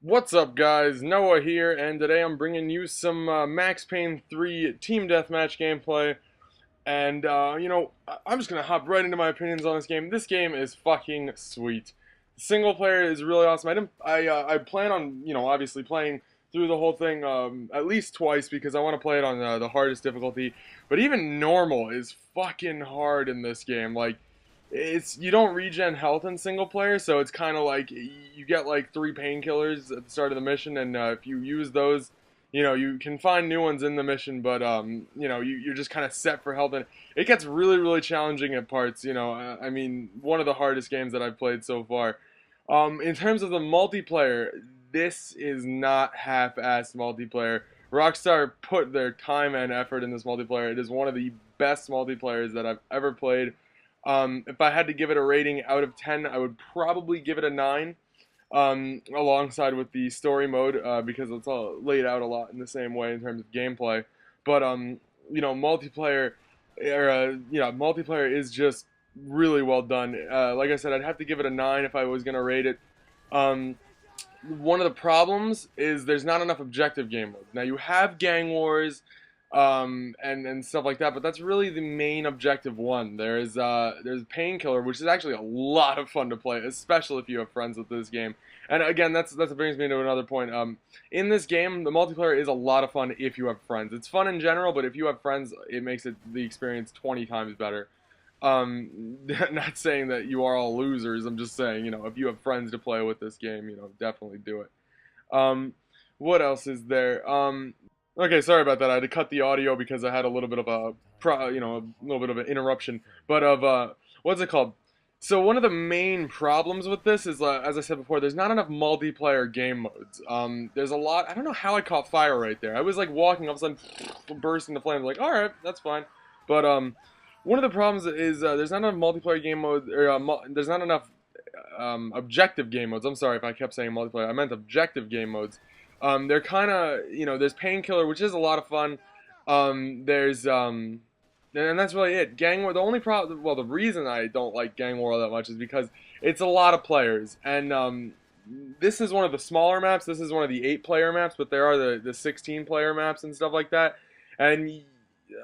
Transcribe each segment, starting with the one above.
What's up, guys? Noah here, and today I'm bringing you some Max Payne 3 Team Deathmatch gameplay. And, I'm just gonna hop right into my opinions on this game. This game is fucking sweet. Single player is really awesome. I plan on, obviously playing through the whole thing at least twice because I want to play it on the hardest difficulty. But even normal is fucking hard in this game. Like, you don't regen health in single player, so it's kind of like you get like 3 painkillers at the start of the mission, and if you use those, you can find new ones in the mission, but you're just kind of set for health, and it gets really really challenging at parts. I mean, one of the hardest games that I've played so far. In terms of the multiplayer, this is not half-assed multiplayer. Rockstar put their time and effort in this multiplayer. It is one of the best multiplayers that I've ever played. If I had to give it a rating out of 10, I would probably give it a 9, alongside with the story mode, because it's all laid out a lot in the same way in terms of gameplay. But, multiplayer is just really well done. Like I said, I'd have to give it a 9 if I was going to rate it. One of the problems is there's not enough objective game modes. Now, you have Gang Wars, and stuff like that, but that's really the main objective one. There's Painkiller, which is actually a lot of fun to play, especially if you have friends with this game. And again, that brings me to another point. In this game, the multiplayer is a lot of fun if you have friends. It's fun in general, but if you have friends, it makes the experience 20 times better. Not saying that you are all losers. I'm just saying, if you have friends to play with this game, definitely do it. What else is there? Okay, sorry about that. I had to cut the audio because I had a little bit of a little bit of an interruption. But what's it called? So one of the main problems with this is, as I said before, there's not enough multiplayer game modes. There's a lot. I don't know how I caught fire right there. I was like walking, all of a sudden, burst into flames. Like, all right, that's fine. But one of the problems is there's not enough multiplayer game modes, or there's not enough objective game modes. I'm sorry if I kept saying multiplayer. I meant objective game modes. They're kind of, there's Painkiller, which is a lot of fun. And that's really it. Gang War, the only problem, well, the reason I don't like Gang War all that much is because it's a lot of players. And this is one of the smaller maps. This is one of the 8-player maps, but there are the 16-player maps and stuff like that. And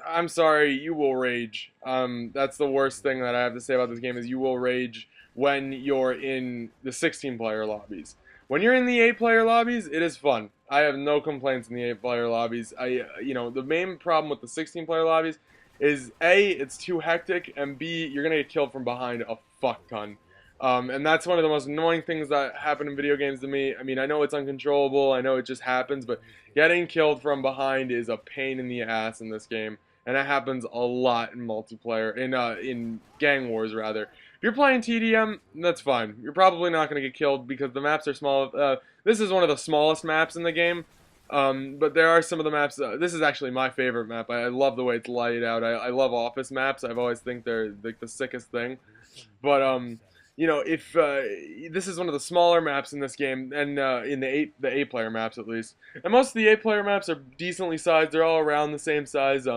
I'm sorry, you will rage. That's the worst thing that I have to say about this game is you will rage when you're in the 16-player lobbies. When you're in the 8-player lobbies, it is fun. I have no complaints in the 8-player lobbies. The main problem with the 16-player lobbies is A, it's too hectic, and B, you're gonna get killed from behind a fuck ton. And that's one of the most annoying things that happen in video games to me. I mean, I know it's uncontrollable, I know it just happens, but getting killed from behind is a pain in the ass in this game, and it happens a lot in multiplayer, in Gang Wars rather. If you're playing TDM, that's fine. You're probably not going to get killed because the maps are small. This is one of the smallest maps in the game, but there are some of the maps. This is actually my favorite map. I love the way it's laid out. I love office maps. I've always think they're like the sickest thing. But if this is one of the smaller maps in this game, and in the 8-player maps at least, and most of the 8-player maps are decently sized. They're all around the same size.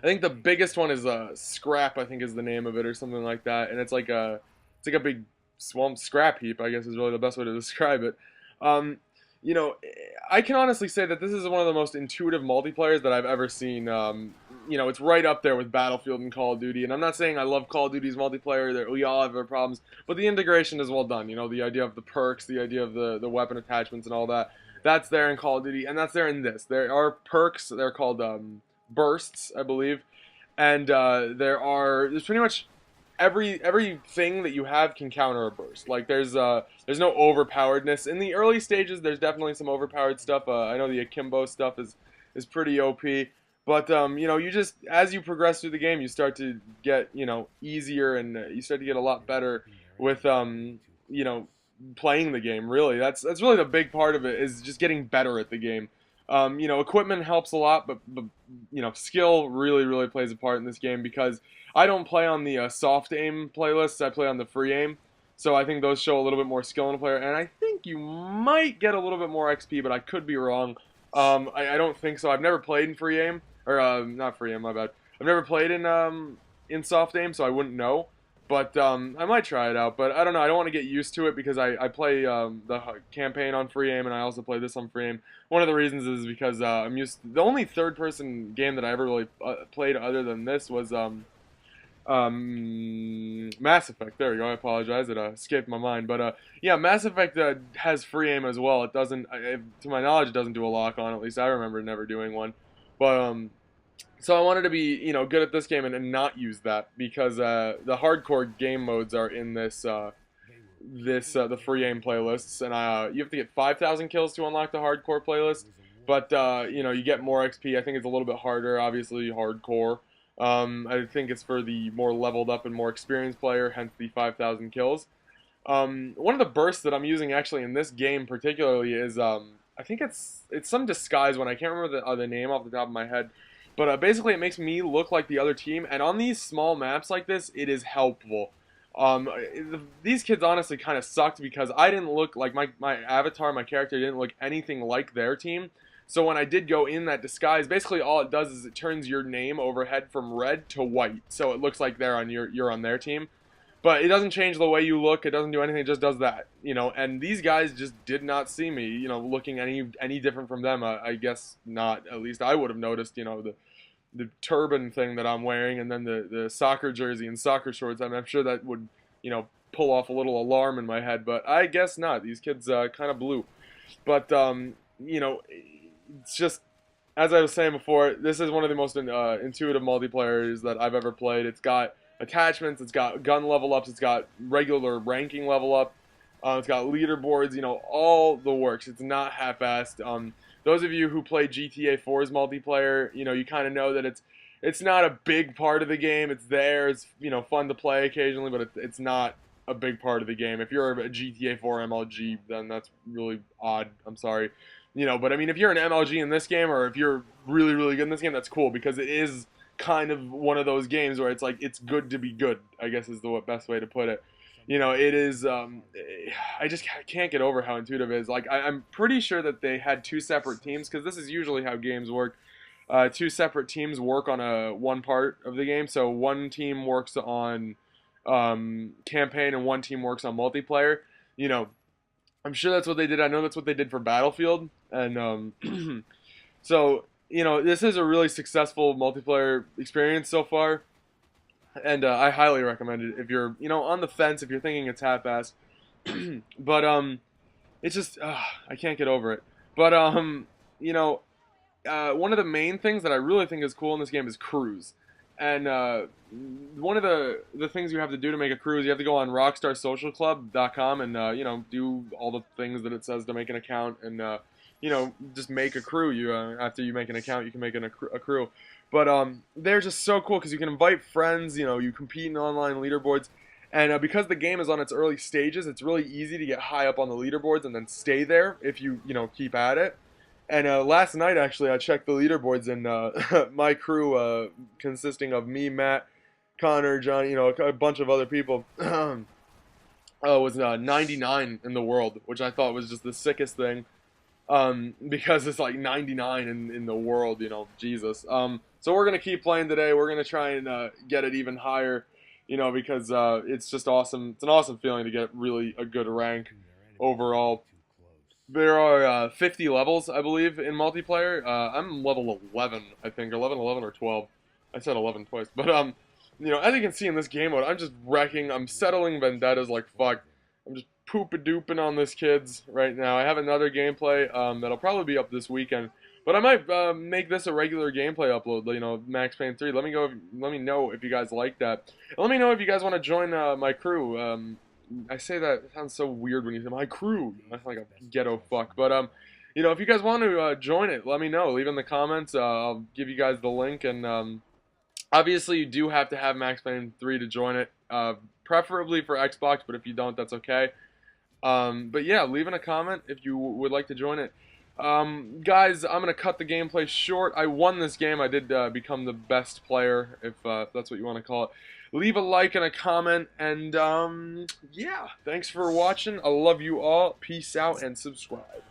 I think the biggest one is Scrap, I think is the name of it, or something like that. And it's like a big swamp scrap heap, I guess is really the best way to describe it. I can honestly say that this is one of the most intuitive multiplayers that I've ever seen. It's right up there with Battlefield and Call of Duty. And I'm not saying I love Call of Duty's multiplayer. We all have our problems. But the integration is well done. The idea of the perks, the idea of the weapon attachments and all that. That's there in Call of Duty, and that's there in this. There are perks. They're called bursts, I believe, and there's pretty much everything that you have can counter a burst. Like there's no overpoweredness in the early stages. There's definitely some overpowered stuff. I know the akimbo stuff is pretty OP, but you just, as you progress through the game, you start to get easier, and you start to get a lot better with playing the game. Really, that's really the big part of it, is just getting better at the game. Equipment helps a lot, but skill really, really plays a part in this game, because I don't play on the soft aim playlists. I play on the free aim, so I think those show a little bit more skill in a player, and I think you might get a little bit more XP, but I could be wrong. I don't think so. I've never played in free aim, or not free aim, my bad. I've never played in soft aim, so I wouldn't know. But I might try it out. But I don't know. I don't want to get used to it because I play the campaign on free aim, and I also play this on free aim. One of the reasons is because I'm used. The only third-person game that I ever really played other than this was Mass Effect. There we go. I apologize. It escaped my mind. But yeah, Mass Effect has free aim as well. It doesn't, to my knowledge, it doesn't do a lock on. At least I remember never doing one. But so I wanted to be, good at this game and not use that because the hardcore game modes are in the free aim playlists, and you have to get 5,000 kills to unlock the hardcore playlist. But you get more XP. I think it's a little bit harder. Obviously, hardcore. I think it's for the more leveled up and more experienced player, hence the 5,000 kills. One of the bursts that I'm using actually in this game particularly is I think it's some disguise one. I can't remember the name off the top of my head. But basically, it makes me look like the other team, and on these small maps like this, it is helpful. These kids honestly kind of sucked because I didn't look like my avatar, my character didn't look anything like their team. So when I did go in that disguise, basically all it does is it turns your name overhead from red to white, so it looks like you're on their team. But it doesn't change the way you look. It doesn't do anything. It just does that, And these guys just did not see me, looking any different from them. I guess not. At least I would have noticed, the turban thing that I'm wearing, and then the soccer jersey and soccer shorts. I mean, I'm sure that would, pull off a little alarm in my head. But I guess not. These kids kind of blew. But it's just, as I was saying before, this is one of the most intuitive multiplayers that I've ever played. It's got attachments, it's got gun level ups, it's got regular ranking level up, it's got leaderboards, all the works. It's not half-assed. Those of you who play GTA 4's multiplayer, you kind of know that it's not a big part of the game. It's there, it's fun to play occasionally, but it's not a big part of the game. If you're a GTA 4 MLG, then that's really odd. I'm sorry. But I mean, if you're an MLG in this game, or if you're really, really good in this game, that's cool, because it is kind of one of those games where it's like, it's good to be good, I guess is the best way to put it. It is, I just can't get over how intuitive it is. Like, I'm pretty sure that they had two separate teams, because this is usually how games work. Two separate teams work on one part of the game, so one team works on campaign and one team works on multiplayer. I'm sure that's what they did. I know that's what they did for Battlefield, and so this is a really successful multiplayer experience so far, and I highly recommend it if you're on the fence, if you're thinking it's half-assed. But it's just I can't get over it. But one of the main things that I really think is cool in this game is crews. And one of the things you have to do to make a crew is you have to go on rockstarsocialclub.com and do all the things that it says to make an account, and just make a crew. After you make an account, you can make a crew. But they're just so cool because you can invite friends. You compete in online leaderboards, and because the game is on its early stages, it's really easy to get high up on the leaderboards and then stay there if you keep at it. And last night, actually, I checked the leaderboards, and my crew, consisting of me, Matt, Connor, Johnny, a bunch of other people, was 99 in the world, which I thought was just the sickest thing, because it's like 99 in the world, Jesus. So we're going to keep playing today. We're going to try and get it even higher, because it's just awesome. It's an awesome feeling to get really a good rank overall. There are 50 levels, I believe, in multiplayer. I'm level 11, I think, or 11, or 12. I said 11 twice. But, as you can see in this game mode, I'm just wrecking. I'm settling vendettas like fuck. I'm just poop-a-dooping on this kids right now. I have another gameplay that'll probably be up this weekend. But I might make this a regular gameplay upload, Max Payne 3. Let me know if you guys like that. And let me know if you guys want to join my crew. I say that, it sounds so weird when you say my crew. That's like a ghetto fuck. But if you guys want to join it, let me know. Leave in the comments. I'll give you guys the link. And obviously, you do have to have Max Payne 3 to join it. Preferably for Xbox, but if you don't, that's okay. But yeah, leave in a comment if you would like to join it. Guys, I'm gonna cut the gameplay short. I won this game. I did become the best player, if that's what you want to call it. Leave a like and a comment, and yeah, thanks for watching. I love you all. Peace out and subscribe.